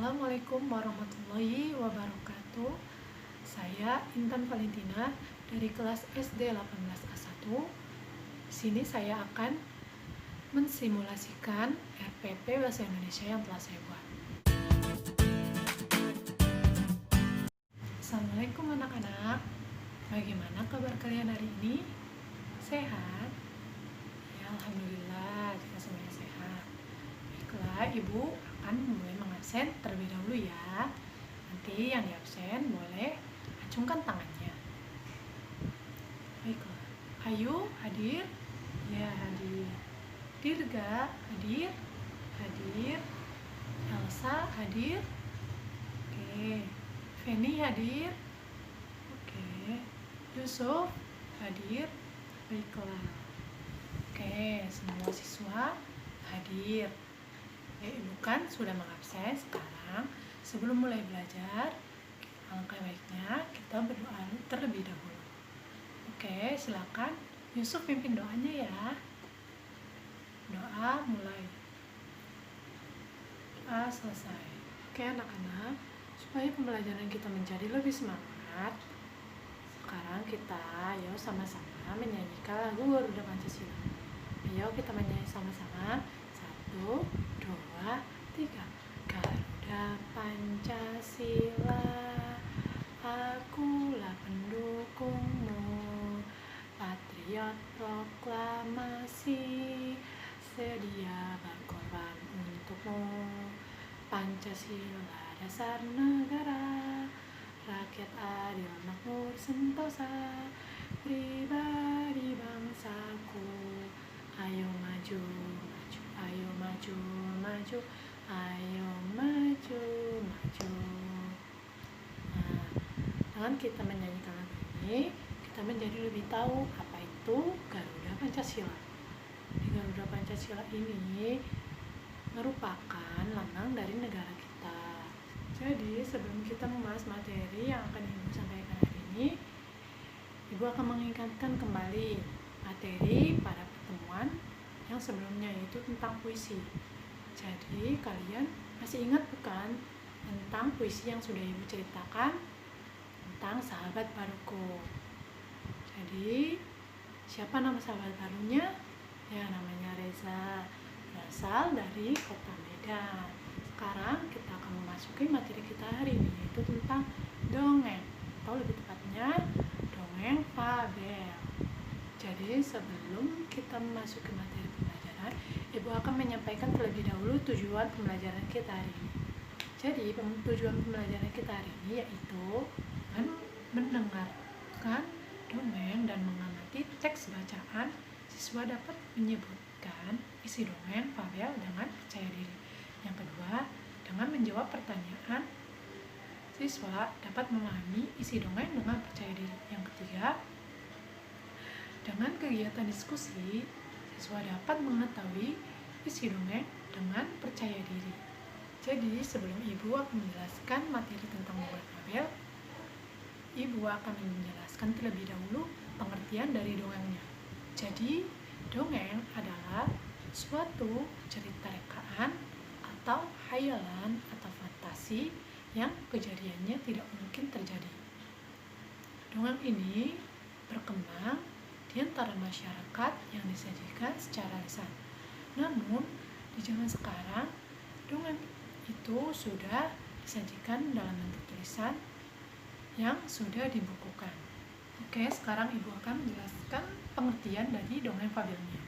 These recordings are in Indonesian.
Assalamualaikum warahmatullahi wabarakatuh. Saya Intan Valentina dari kelas SD 18A1. Di sini saya akan mensimulasikan RPP Bahasa Indonesia yang telah saya buat. Assalamualaikum anak-anak. Bagaimana kabar kalian hari ini? Sehat? Ya, alhamdulillah kita semuanya sehat. Baiklah, Ibu akan mulai mengabsen terlebih dahulu ya. Nanti yang di absen boleh acungkan tangannya. Baiklah. Ayu hadir? Ya, hadir. Dirga hadir? Hadir. Elsa hadir? Oke. Feni hadir? Oke. Yusuf hadir? Baiklah. Oke, semua siswa hadir. Ibu kan sudah mengabsen. Sekarang sebelum mulai belajar, alangkah baiknya kita berdoa terlebih dahulu. Oke, silakan Yusuf pimpin doanya ya. Doa mulai. Doa selesai. Oke anak-anak, supaya pembelajaran kita menjadi lebih semangat, sekarang kita yuk sama-sama menyanyikan lagu Garuda Pancasila. Ayo kita menyanyi sama-sama. 1, 2, 3. Garuda Pancasila, akulah pendukungmu, patriot proklamasi, sedia berkorban untukmu. Pancasila dasar negara, rakyat adil makmur sentosa, pribadi bangsaku, ayo maju, maju, ayo maju, maju, ayo maju, maju. Nah, dengan kita menyanyikan lagu ini, kita menjadi lebih tahu apa itu Garuda Pancasila. Di Garuda Pancasila ini merupakan lambang dari negara kita. Jadi sebelum kita membahas materi yang akan Ibu sampaikan hari ini, Ibu akan mengingatkan kembali materi pada pertemuan yang sebelumnya, yaitu tentang puisi. Jadi kalian masih ingat bukan tentang puisi yang sudah Ibu ceritakan tentang sahabat baruku? Jadi siapa nama sahabat barunya? Ya, namanya Reza, berasal dari kota Medan. Sekarang kita akan memasuki materi kita hari ini, yaitu tentang dongeng, atau lebih tepatnya dongeng fabel. Jadi sebelum kita memasuki materi pembelajaran, Ibu akan menyampaikan terlebih dahulu tujuan pembelajaran kita hari ini. Jadi tujuan pembelajaran kita hari ini yaitu mendengarkan dongeng dan mengamati teks bacaan. Siswa dapat menyebutkan isi dongeng fabel dengan percaya diri. Yang kedua, dengan menjawab pertanyaan, siswa dapat memahami isi dongeng dengan percaya diri. Yang ketiga, dengan kegiatan diskusi, siswa dapat mengetahui isi dongeng dengan percaya diri. Jadi sebelum Ibu akan menjelaskan materi tentang dongeng fabel, Ibu akan menjelaskan terlebih dahulu pengertian dari dongengnya. Jadi, dongeng adalah suatu cerita rekaan atau hayalan atau fantasi yang kejadiannya tidak mungkin terjadi. Dongeng ini berkembang di antara masyarakat yang disajikan secara lisan. Namun, di zaman sekarang, dongeng itu sudah disajikan dalam bentuk tulisan yang sudah dibukukan. Oke, sekarang Ibu akan menjelaskan pengertian dari dongeng fabelnya.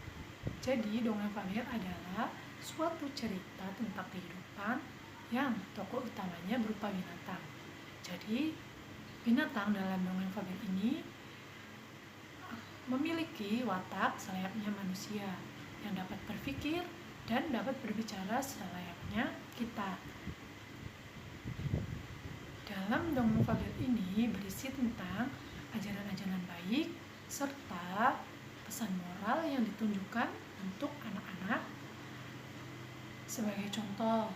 Jadi, dongeng fabel adalah suatu cerita tentang kehidupan yang tokoh utamanya berupa binatang. Jadi, binatang dalam dongeng fabel ini memiliki watak selayaknya manusia yang dapat berpikir dan dapat berbicara selayaknya kita. Dalam dongeng fabel ini berisi tentang ajaran-ajaran baik serta pesan moral yang ditunjukkan untuk anak-anak. Sebagai contoh,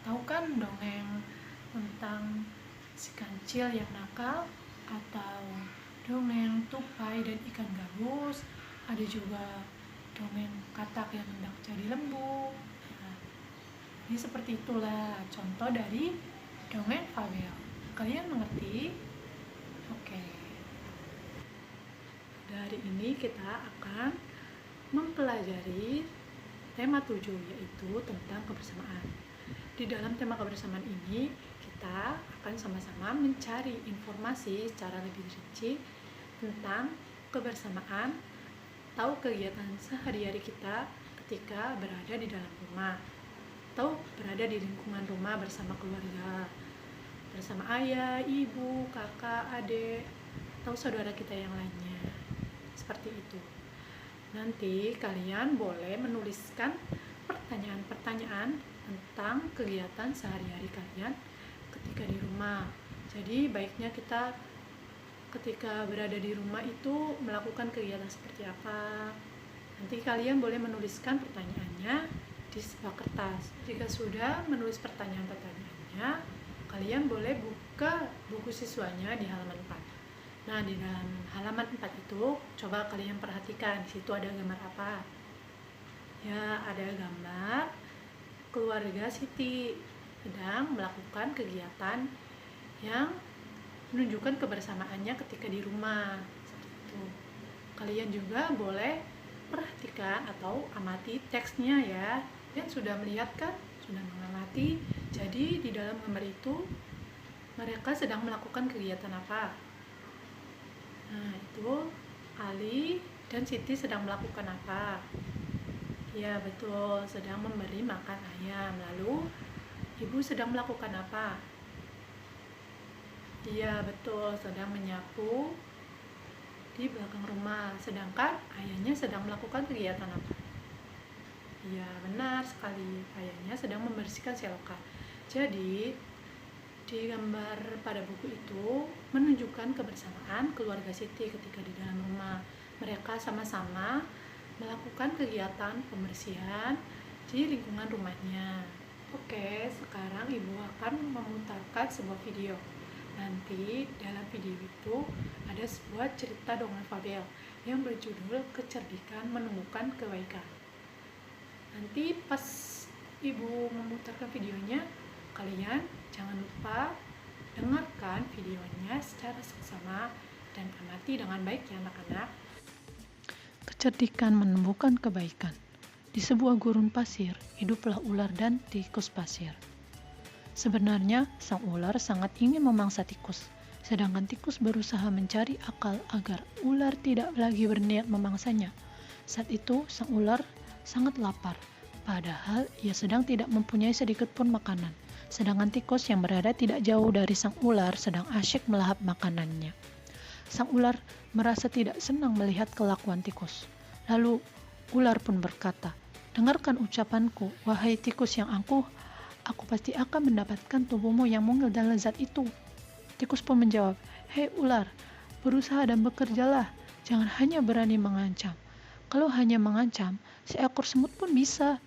tahu kan dongeng tentang si kancil yang nakal, atau dongeng tupai dan ikan gabus? Ada juga dongeng katak yang hendak jadi lembu. Nah, Ini seperti itulah contoh dari dongeng fabel. Kalian mengerti? Oke. Dari ini kita akan mempelajari tema 7, yaitu tentang kebersamaan. Di dalam tema kebersamaan ini, kita akan sama-sama mencari informasi secara lebih rinci tentang kebersamaan, tahu kegiatan sehari-hari kita ketika berada di dalam rumah, atau berada di lingkungan rumah bersama keluarga, bersama ayah, ibu, kakak, adik, atau saudara kita yang lainnya. Seperti itu. Nanti kalian boleh menuliskan pertanyaan-pertanyaan tentang kegiatan sehari-hari kalian ketika di rumah. Jadi baiknya kita ketika berada di rumah itu melakukan kegiatan seperti apa. Nanti kalian boleh menuliskan pertanyaannya di sebuah kertas. Jika sudah menulis pertanyaan-pertanyaannya, kalian boleh buka buku siswanya di halaman 4. Nah, di dalam halaman 4 itu coba kalian perhatikan, di situ ada gambar apa? Ya, ada gambar keluarga Siti sedang melakukan kegiatan yang menunjukkan kebersamaannya ketika di rumah. Seperti itu. Kalian juga boleh perhatikan atau amati teksnya ya. Kalian sudah melihat kan? Sudah mengamati. Jadi di dalam gambar itu mereka sedang melakukan kegiatan apa? Nah, itu Ali dan Siti sedang melakukan apa? Ya, betul, sedang memberi makan ayam. Lalu, ibu sedang melakukan apa? Iya, betul, sedang menyapu di belakang rumah. Sedangkan ayahnya sedang melakukan kegiatan apa? Iya, benar sekali. Ayahnya sedang membersihkan selokan. Jadi, di gambar pada buku itu menunjukkan kebersamaan keluarga Siti ketika di dalam rumah. Mereka sama-sama melakukan kegiatan pembersihan di lingkungan rumahnya. Oke, sekarang ibu akan memutarkan sebuah video. Nanti dalam video itu ada sebuah cerita dongeng fabel yang berjudul Kecerdikan Menemukan Kebaikan. Nanti pas ibu memutarkan videonya, kalian jangan lupa dengarkan videonya secara seksama dan amati dengan baik ya anak-anak. Kecerdikan menemukan kebaikan. Di sebuah gurun pasir, hiduplah ular dan tikus pasir. Sebenarnya, sang ular sangat ingin memangsa tikus, sedangkan tikus berusaha mencari akal agar ular tidak lagi berniat memangsanya. Saat itu, sang ular sangat lapar, padahal ia sedang tidak mempunyai sedikit pun makanan. Sedangkan tikus yang berada tidak jauh dari sang ular sedang asyik melahap makanannya. Sang ular merasa tidak senang melihat kelakuan tikus. Lalu ular pun berkata, "Dengarkan ucapanku, wahai tikus yang angkuh, aku pasti akan mendapatkan tubuhmu yang mungil dan lezat itu." Tikus pun menjawab, "Hei ular, berusaha dan bekerjalah, jangan hanya berani mengancam. Kalau hanya mengancam, seekor semut pun bisa."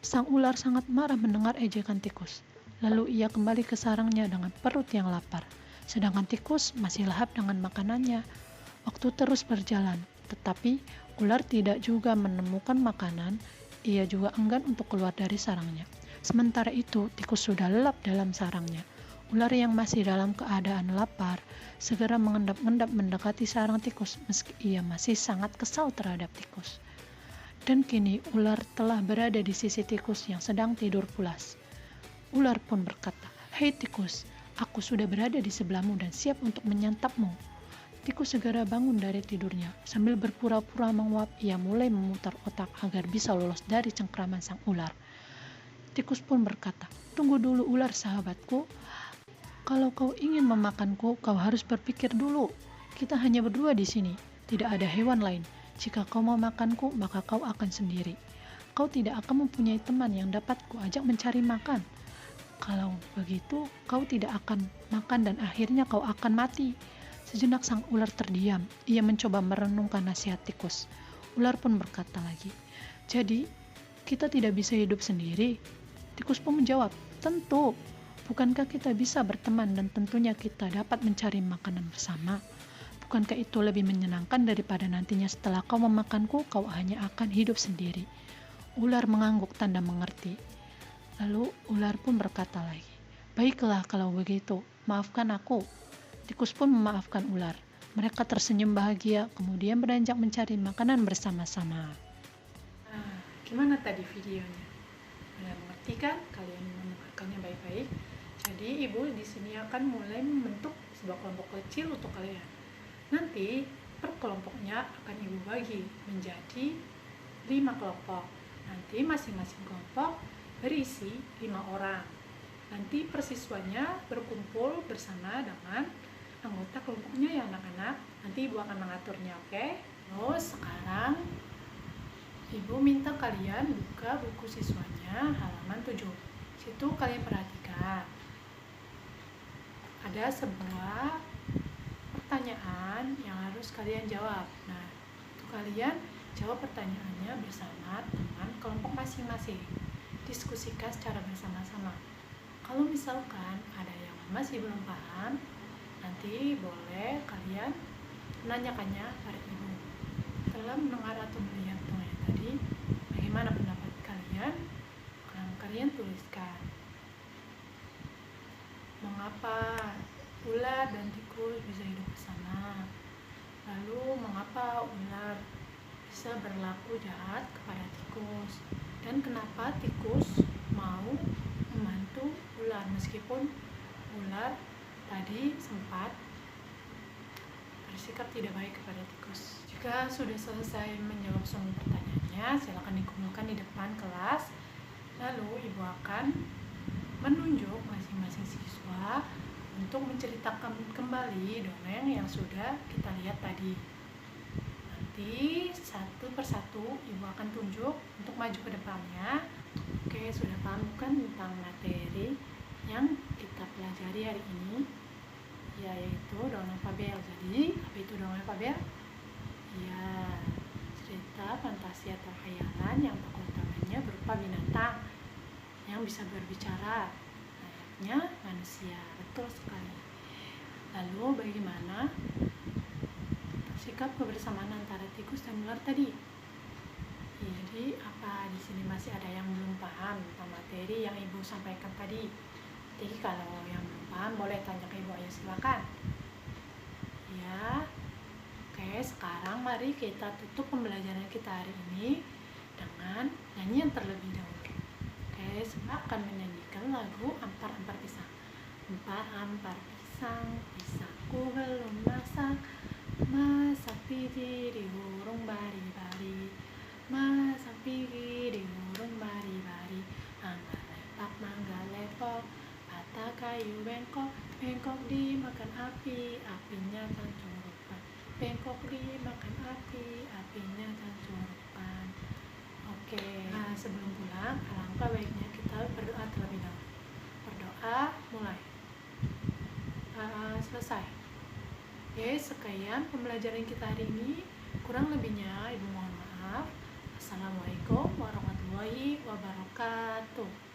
Sang ular sangat marah mendengar ejekan tikus. Lalu ia kembali ke sarangnya dengan perut yang lapar. Sedangkan tikus masih lahap dengan makanannya. Waktu terus berjalan, tetapi ular tidak juga menemukan makanan. Ia juga enggan untuk keluar dari sarangnya. Sementara itu, tikus sudah lelap dalam sarangnya. Ular yang masih dalam keadaan lapar segera mengendap-endap mendekati sarang tikus meski ia masih sangat kesal terhadap tikus. Dan kini ular telah berada di sisi tikus yang sedang tidur pulas. Ular pun berkata, "Hei tikus, aku sudah berada di sebelahmu dan siap untuk menyantapmu." Tikus segera bangun dari tidurnya. Sambil berpura-pura menguap, ia mulai memutar otak agar bisa lolos dari cengkraman sang ular. Tikus pun berkata, "Tunggu dulu ular sahabatku. Kalau kau ingin memakanku, kau harus berpikir dulu. Kita hanya berdua di sini, tidak ada hewan lain. Jika kau mau makanku, maka kau akan sendiri. Kau tidak akan mempunyai teman yang dapat kuajak mencari makan. Kalau begitu, kau tidak akan makan dan akhirnya kau akan mati." Sejenak sang ular terdiam. Ia mencoba merenungkan nasihat tikus. Ular pun berkata lagi, "Jadi, kita tidak bisa hidup sendiri?" Tikus pun menjawab, "Tentu. Bukankah kita bisa berteman dan tentunya kita dapat mencari makanan bersama? Bukankah itu lebih menyenangkan daripada nantinya setelah kau memakanku, kau hanya akan hidup sendiri?" Ular mengangguk tanda mengerti. Lalu ular pun berkata lagi, "Baiklah kalau begitu, maafkan aku." Tikus pun memaafkan ular. Mereka tersenyum bahagia, kemudian beranjak mencari makanan bersama-sama. Nah, gimana tadi videonya? Kalian mengerti kan? Kalian mendengarkannya baik-baik. Jadi ibu di sini akan mulai membentuk sebuah kelompok kecil untuk kalian. Nanti per kelompoknya akan ibu bagi menjadi 5 kelompok. Nanti masing-masing kelompok berisi 5 orang. Nanti persiswanya berkumpul bersama dengan anggota kelompoknya ya anak-anak. Nanti ibu akan mengaturnya, oke? Terus sekarang ibu minta kalian buka buku siswanya halaman 7. Situ kalian perhatikan. Ada sebuah pertanyaan yang harus kalian jawab. Nah, itu kalian jawab pertanyaannya bersama teman kelompok masing-masing. Diskusikan secara bersama-sama. Kalau misalkan ada yang masih belum paham, nanti boleh kalian menanyakannya pada ibu. Setelah mendengar atau melihat dongeng tadi, bagaimana pendapat kalian? Kalian tuliskan. Mengapa ular dan tikus bisa hidup bersama? Lalu mengapa ular bisa berlaku jahat kepada tikus? Dan kenapa tikus mau membantu ular meskipun ular tadi sempat bersikap tidak baik kepada tikus? Jika sudah selesai menjawab semua pertanyaannya, silakan dikumpulkan di depan kelas. Lalu ibu akan menunjuk masing-masing siswa untuk menceritakan kembali dongeng yang sudah kita lihat tadi. Nanti satu persatu ibu akan tunjuk untuk maju ke depannya. Oke, sudah paham kan tentang materi yang kita pelajari hari ini, yaitu dongeng fabel. Jadi apa itu dongeng fabel? Ya, cerita fantasi atau khayalan yang tokoh utamanya berupa binatang yang bisa berbicara layaknya manusia. Betul sekali. Lalu bagaimana sikap kebersamaan antara tikus dan ular tadi? Jadi apa di sini masih ada yang belum paham tentang materi yang ibu sampaikan tadi? Jadi kalau yang belum paham boleh tanya ke ibu, ayo silakan. Ya. Oke, sekarang mari kita tutup pembelajaran kita hari ini dengan nyanyian terlebih dahulu. Oke, saya akan menyanyikan lagu Ampar-Ampar Pisang. Ampar-ampar pisang, pisangku belum masak, masak pipi di burung bari-bari, masak pipi di burung bari-bari, mangga lepak, mangga lepok, patah kayu bengkok, bengkok dimakan api, apinya tancurupan, bengkok dimakan api, apinya tancurupan. Oke, nah sebelum pulang, alangkah baiknya kita berdoa terlebih dahulu. Berdoa, mulai. Selesai. Oke, sekian pembelajaran kita hari ini. Kurang lebihnya, ibu mohon maaf. Assalamualaikum warahmatullahi wabarakatuh.